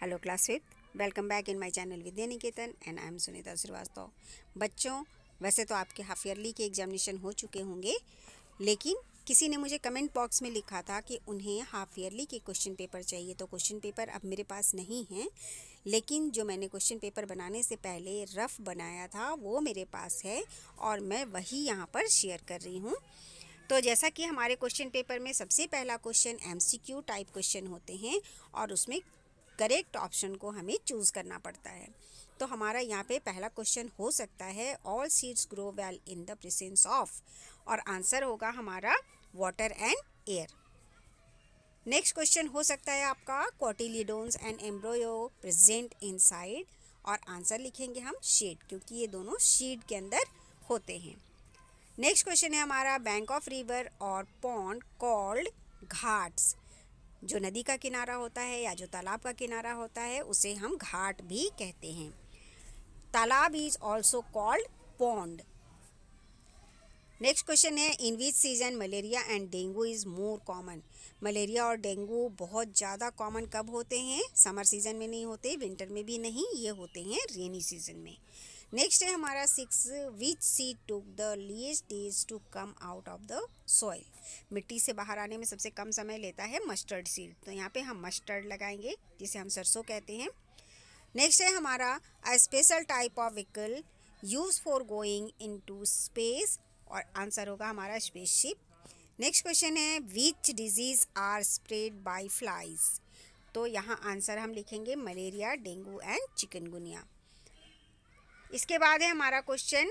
Hello class fifth, welcome back in my channel Vidya Niketan and I am Sunita Srivastava. बच्चों, वैसे तो आपके हाफ ईयरली के एग्जामिनेशन हो चुके होंगे, लेकिन किसी ने मुझे कमेंट बॉक्स में लिखा था कि उन्हें हाफ ईयरली के क्वेश्चन पेपर चाहिए। तो क्वेश्चन पेपर अब मेरे पास नहीं है, लेकिन जो मैंने क्वेश्चन पेपर बनाने से पहले रफ बनाया था वो मेरे पास है और मैं वही यहाँ पर शेयर कर रही हूँ। तो जैसा कि हमारे क्वेश्चन पेपर में सबसे पहला क्वेश्चन एमसीक्यू टाइप क्वेश्चन होते हैं और उसमें करेक्ट ऑप्शन को हमें चूज़ करना पड़ता है। तो हमारा यहाँ पे पहला क्वेश्चन हो सकता है all seeds grow well in the presence of, और आंसर होगा हमारा water and air. Next question हो सकता है आपका कोटिलीडोन्स एंड एम्ब्रोयो प्रेजेंट इनसाइड, और आंसर लिखेंगे हम शीड, क्योंकि ये दोनों शीड के अंदर होते हैं। नेक्स्ट क्वेश्चन है हमारा बैंक ऑफ रिवर और पॉन्ड कॉल्ड घाट्स। जो नदी का किनारा होता है या जो तालाब का किनारा होता है उसे हम घाट भी कहते हैं। तालाब is also called pond. Next question है in which season malaria and dengue is more common. Malaria और डेंगू बहुत ज़्यादा कॉमन कब होते हैं? समर सीजन में नहीं होते, विंटर में भी नहीं, ये होते हैं रेनी सीजन में। नेक्स्ट है हमारा 6 which seed took the least days to come out of the soil. मिट्टी से बाहर आने में सबसे कम समय लेता है मस्टर्ड सीड, तो यहाँ पे हम मस्टर्ड लगाएंगे जिसे हम सरसों कहते हैं। नेक्स्ट है हमारा a special type of vehicle use for going into space, और आंसर होगा हमारा स्पेसशिप। नेक्स्ट क्वेश्चन है which disease are spread by flies. तो यहाँ आंसर हम लिखेंगे मलेरिया, डेंगू एंड चिकनगुनिया। इसके बाद है हमारा question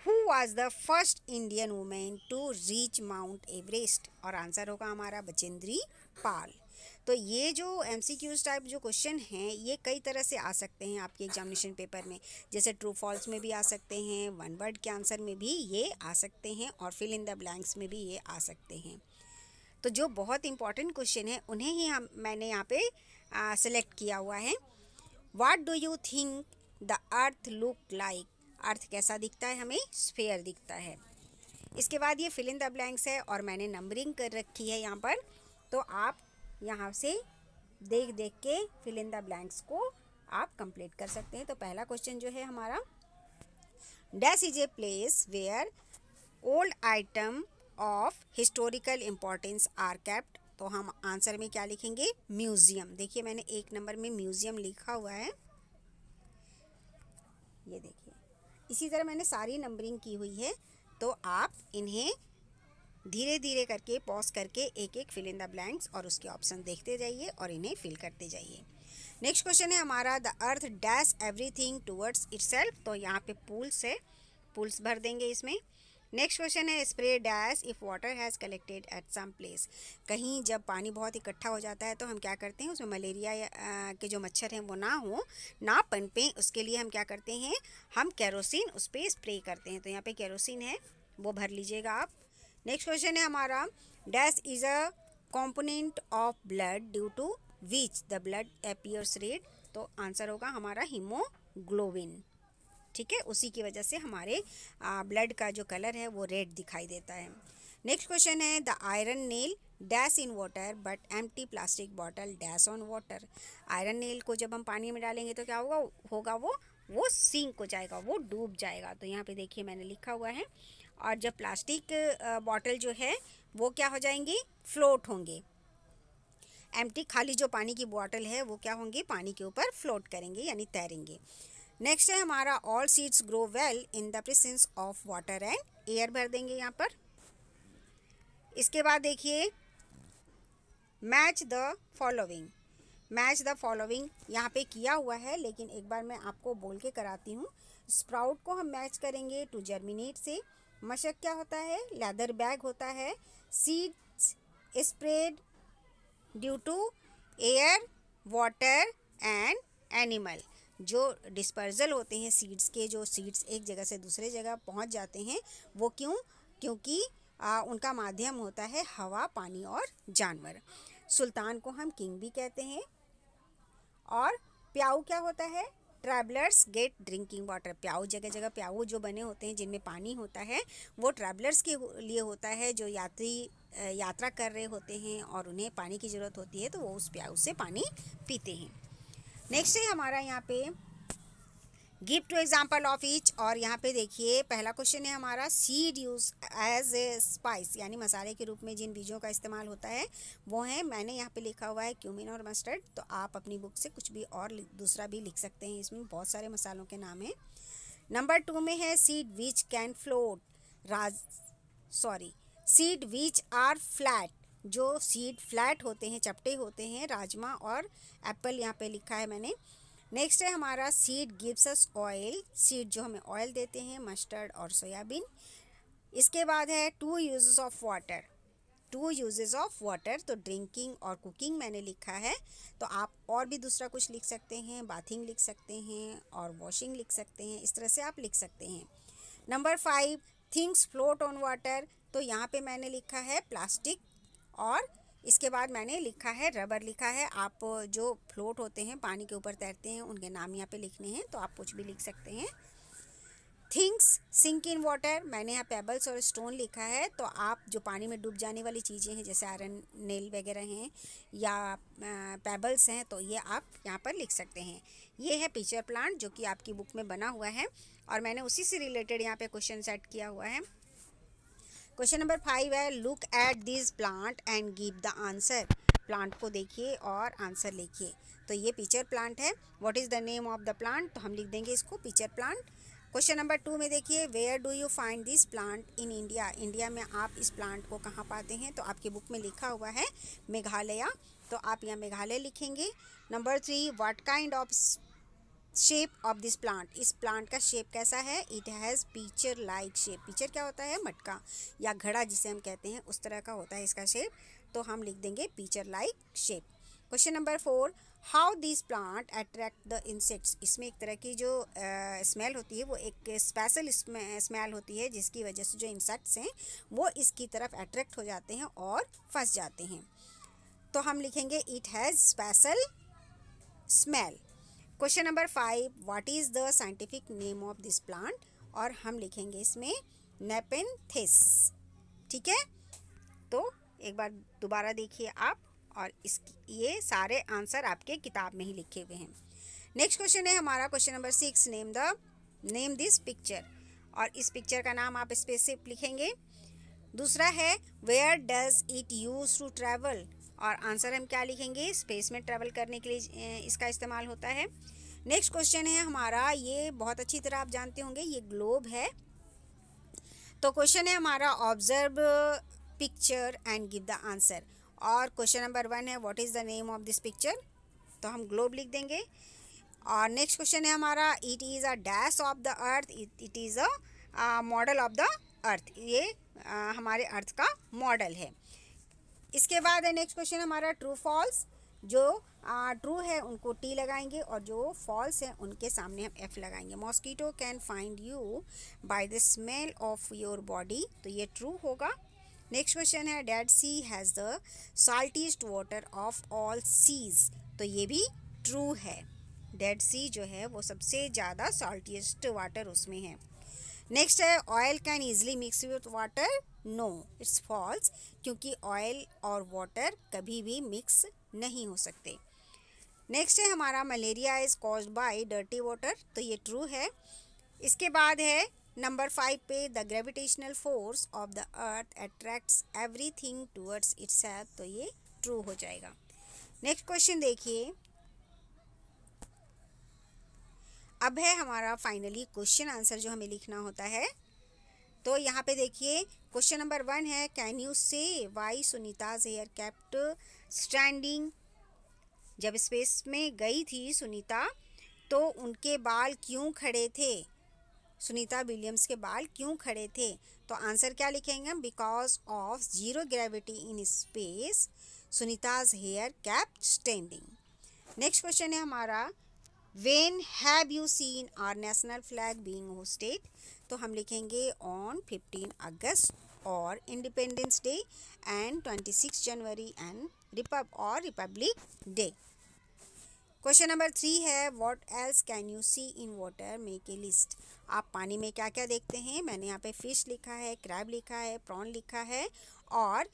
who was the first Indian women to reach Mount Everest, और आंसर होगा हमारा बचेंद्री पाल। तो ये जो एमसीक्यूज टाइप जो क्वेश्चन हैं ये कई तरह से आ सकते हैं आपके एग्जामिनेशन पेपर में, जैसे ट्रू फॉल्स में भी आ सकते हैं, वन वर्ड के आंसर में भी ये आ सकते हैं, और फिल इन द ब्लैंक्स में भी ये आ सकते हैं। तो जो बहुत इंपॉर्टेंट क्वेश्चन है उन्हें ही मैंने यहाँ पे सेलेक्ट किया हुआ है। What do you think the earth look like? अर्थ कैसा दिखता है हमें? स्फेयर दिखता है। इसके बाद ये फिल इन द ब्लैंक्स है और मैंने नंबरिंग कर रखी है यहाँ पर, तो आप यहाँ से देख देख के फिल इन द ब्लैंक्स को आप कंप्लीट कर सकते हैं। तो पहला क्वेश्चन जो है हमारा dash is a place where old item of historical importance are kept, तो हम आंसर में क्या लिखेंगे? म्यूज़ियम। देखिए मैंने 1 नंबर में म्यूज़ियम लिखा हुआ है, ये देखिए। इसी तरह मैंने सारी नंबरिंग की हुई है, तो आप इन्हें धीरे धीरे करके पॉज करके एक एक फिल इन द ब्लैंक्स और उसके ऑप्शन देखते जाइए और इन्हें फिल करते जाइए। नेक्स्ट क्वेश्चन है हमारा the earth dash everything towards itself, तो यहाँ पे पूल्स है, पूल्स भर देंगे इसमें। नेक्स्ट क्वेश्चन है spray dash if water has collected at some place. कहीं जब पानी बहुत इकट्ठा हो जाता है तो हम क्या करते हैं, उसमें मलेरिया के जो मच्छर हैं वो ना पनपें, उसके लिए हम क्या करते हैं, हम केरोसिन उस पर स्प्रे करते हैं। तो यहाँ पे केरोसिन है, वो भर लीजिएगा आप। नेक्स्ट क्वेश्चन है हमारा dash is a component of blood due to which the blood appears red, तो आंसर होगा हमारा हीमोग्लोबिन। ठीक है, उसी की वजह से हमारे ब्लड का जो कलर है वो रेड दिखाई देता है। नेक्स्ट क्वेश्चन है the iron nail dash in water but empty plastic bottle dash on water. Iron nail को जब हम पानी में डालेंगे तो क्या होगा वो सिंक हो जाएगा, वो डूब जाएगा। तो यहाँ पे देखिए मैंने लिखा हुआ है। और जब प्लास्टिक बॉटल जो है वो क्या हो जाएंगी, फ्लोट होंगे। एम्प्टी खाली जो पानी की बॉटल है वो क्या होंगी, पानी के ऊपर फ्लोट करेंगे यानी तैरेंगे। नेक्स्ट है हमारा all seeds grow well in the presence of water and air, भर देंगे यहाँ पर। इसके बाद देखिए match the following. Match the following यहाँ पे किया हुआ है, लेकिन एक बार मैं आपको बोल के कराती हूँ। स्प्राउट को हम मैच करेंगे टू जर्मिनेट से। मशक क्या होता है, लेदर बैग होता है। Seeds spread due to air, water and animal. जो डिस्पर्जल होते हैं सीड्स के, जो सीड्स एक जगह से दूसरे जगह पहुंच जाते हैं, वो क्योंकि उनका माध्यम होता है हवा, पानी और जानवर। सुल्तान को हम किंग भी कहते हैं। और प्याऊ क्या होता है, ट्रैवलर्स गेट ड्रिंकिंग वाटर। प्याऊ, जगह जगह प्याऊ जो बने होते हैं जिनमें पानी होता है, वो ट्रैवलर्स के लिए होता है, जो यात्रा कर रहे होते हैं और उन्हें पानी की ज़रूरत होती है, तो वो उस प्याऊ से पानी पीते हैं। नेक्स्ट है हमारा यहाँ पे give two example of each. और यहाँ पे देखिए पहला क्वेश्चन है हमारा seed use as a spice, यानी मसाले के रूप में जिन बीजों का इस्तेमाल होता है वो है, मैंने यहाँ पे लिखा हुआ है क्यूमिन और मस्टर्ड। तो आप अपनी बुक से कुछ भी और दूसरा भी लिख सकते हैं, इसमें बहुत सारे मसालों के नाम हैं। नंबर 2 में है seed which can float, seed which are flat, जो सीड फ्लैट होते हैं, चपटे होते हैं, राजमा और एप्पल यहाँ पे लिखा है मैंने। नेक्स्ट है हमारा seed gives us oil, seed जो हमें ऑयल देते हैं, मस्टर्ड और सोयाबीन। इसके बाद है 2 uses of water, 2 uses of water, तो ड्रिंकिंग और कुकिंग मैंने लिखा है। तो आप और भी दूसरा कुछ लिख सकते हैं, बाथिंग लिख सकते हैं और वॉशिंग लिख सकते हैं, इस तरह से आप लिख सकते हैं। Number 5 things float on water, तो यहाँ पे मैंने लिखा है प्लास्टिक और इसके बाद मैंने लिखा है रबर लिखा है। आप जो फ्लोट होते हैं, पानी के ऊपर तैरते हैं, उनके नाम यहाँ पे लिखने हैं, तो आप कुछ भी लिख सकते हैं। थिंग्स सिंक इन वाटर, मैंने यहाँ पेबल्स और स्टोन लिखा है। तो आप जो पानी में डूब जाने वाली चीज़ें हैं, जैसे आयरन नेल वगैरह हैं या पेबल्स हैं, तो ये आप यहाँ पर लिख सकते हैं। ये है पिक्चर प्लांट जो कि आपकी बुक में बना हुआ है और मैंने उसी से रिलेटेड यहाँ पे क्वेश्चन सेट किया हुआ है। क्वेश्चन नंबर 5 है look at this plant and give the answer. Plant को देखिए और आंसर लिखिए। तो ये पिक्चर प्लांट है। What is the name of the plant, तो हम लिख देंगे इसको पिक्चर प्लांट। क्वेश्चन नंबर 2 में देखिए where do you find this plant in India, India में आप इस प्लांट को कहाँ पाते हैं, तो आपकी बुक में लिखा हुआ है मेघालय, तो आप यहाँ मेघालय लिखेंगे। Number 3 what kind of shape of this plant, इस प्लांट का शेप कैसा है, it has picture like shape. Picture क्या होता है, मटका या घड़ा जिसे हम कहते हैं, उस तरह का होता है इसका शेप, तो हम लिख देंगे picture like shape. Question number 4 how this plant attract the insects, इसमें एक तरह की जो स्मेल होती है वो एक स्पेशल स्मेल होती है, जिसकी वजह से जो इंसेक्ट्स हैं वो इसकी तरफ अट्रैक्ट हो जाते हैं और फंस जाते हैं, तो हम लिखेंगे it has special smell. Question number 5 what is the scientific name of this plant, और हम लिखेंगे इसमें नेपेंथिस। ठीक है, तो एक बार दोबारा देखिए आप, और ये सारे आंसर आपके किताब में ही लिखे हुए हैं। नेक्स्ट क्वेश्चन है हमारा question number 6 name this picture, और इस पिक्चर का नाम आप स्पेसिफिक लिखेंगे। दूसरा है where does it use to travel, और आंसर हम क्या लिखेंगे, स्पेस में ट्रैवल करने के लिए इसका इस्तेमाल होता है। नेक्स्ट क्वेश्चन है हमारा, ये बहुत अच्छी तरह आप जानते होंगे, ये ग्लोब है। तो क्वेश्चन है हमारा observe picture and give the answer, और क्वेश्चन नंबर 1 है what is the name of this picture, तो हम ग्लोब लिख देंगे। और नेक्स्ट क्वेश्चन है हमारा it is a dash of the earth, it is a model of the earth, ये हमारे अर्थ का मॉडल है। इसके बाद है नेक्स्ट क्वेश्चन हमारा ट्रू फॉल्स, जो ट्रू है उनको टी लगाएंगे और जो फॉल्स है उनके सामने हम एफ लगाएंगे। Mosquito can find you by the smell of your body, तो ये ट्रू होगा। नेक्स्ट क्वेश्चन है Dead Sea has the saltiest water of all seas, तो ये भी ट्रू है। डेड सी जो है वो सबसे ज़्यादा साल्टीस्ट वाटर उसमें है। नेक्स्ट है oil can easily mix with water, no it's false, क्योंकि ऑयल और वाटर कभी भी मिक्स नहीं हो सकते। नेक्स्ट है हमारा malaria is caused by dirty water, तो ये ट्रू है। इसके बाद है नंबर 5 पे the gravitational force of the earth attracts everything towards itself, तो ये ट्रू हो जाएगा। नेक्स्ट क्वेश्चन देखिए, अब है हमारा फाइनली क्वेश्चन आंसर जो हमें लिखना होता है। तो यहाँ पे देखिए क्वेश्चन नंबर 1 है can you say why Sunita's hair kept standing, जब स्पेस में गई थी सुनीता तो उनके बाल क्यों खड़े थे, सुनीता विलियम्स के बाल क्यों खड़े थे, तो आंसर क्या लिखेंगे हम, because of zero gravity in space Sunita's hair kept standing. Next question है हमारा when have you seen our national flag being hosted, तो हम लिखेंगे ऑन 15 अगस्त और Independence Day and 26 January and Republic Day. Question number 3 है what else can you see in water, make a list. आप पानी में क्या क्या देखते हैं? मैंने यहाँ पे फिश लिखा है, क्रैब लिखा है, प्रॉन लिखा है और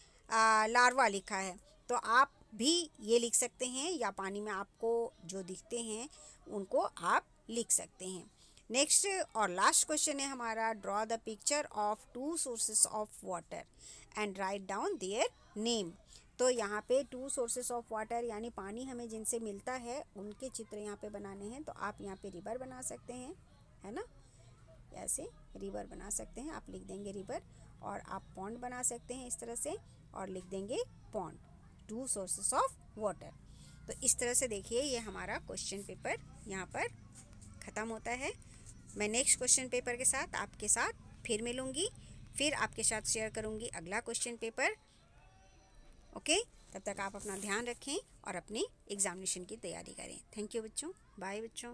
लार्वा लिखा है। तो आप भी ये लिख सकते हैं या पानी में आपको जो दिखते हैं उनको आप लिख सकते हैं। नेक्स्ट और लास्ट क्वेश्चन है हमारा, draw the picture of 2 sources of water and write down their name. तो यहाँ पे 2 सोर्सेस ऑफ वाटर यानी पानी हमें जिनसे मिलता है उनके चित्र यहाँ पे बनाने हैं। तो आप यहाँ पे रिवर बना सकते हैं, है ना, ऐसे रिवर बना सकते हैं। आप लिख देंगे रिवर, और आप पॉन्ड बना सकते हैं इस तरह से और लिख देंगे पॉन्ड, 2 सोर्सेस ऑफ वाटर। तो इस तरह से देखिए ये हमारा क्वेश्चन पेपर यहाँ पर ख़त्म होता है। मैं नेक्स्ट क्वेश्चन पेपर के साथ आपके साथ फिर मिलूँगी, फिर आपके साथ शेयर करूँगी अगला क्वेश्चन पेपर। ओके, तब तक आप अपना ध्यान रखें और अपनी एग्जामिनेशन की तैयारी करें। थैंक यू बच्चों, बाय बच्चों।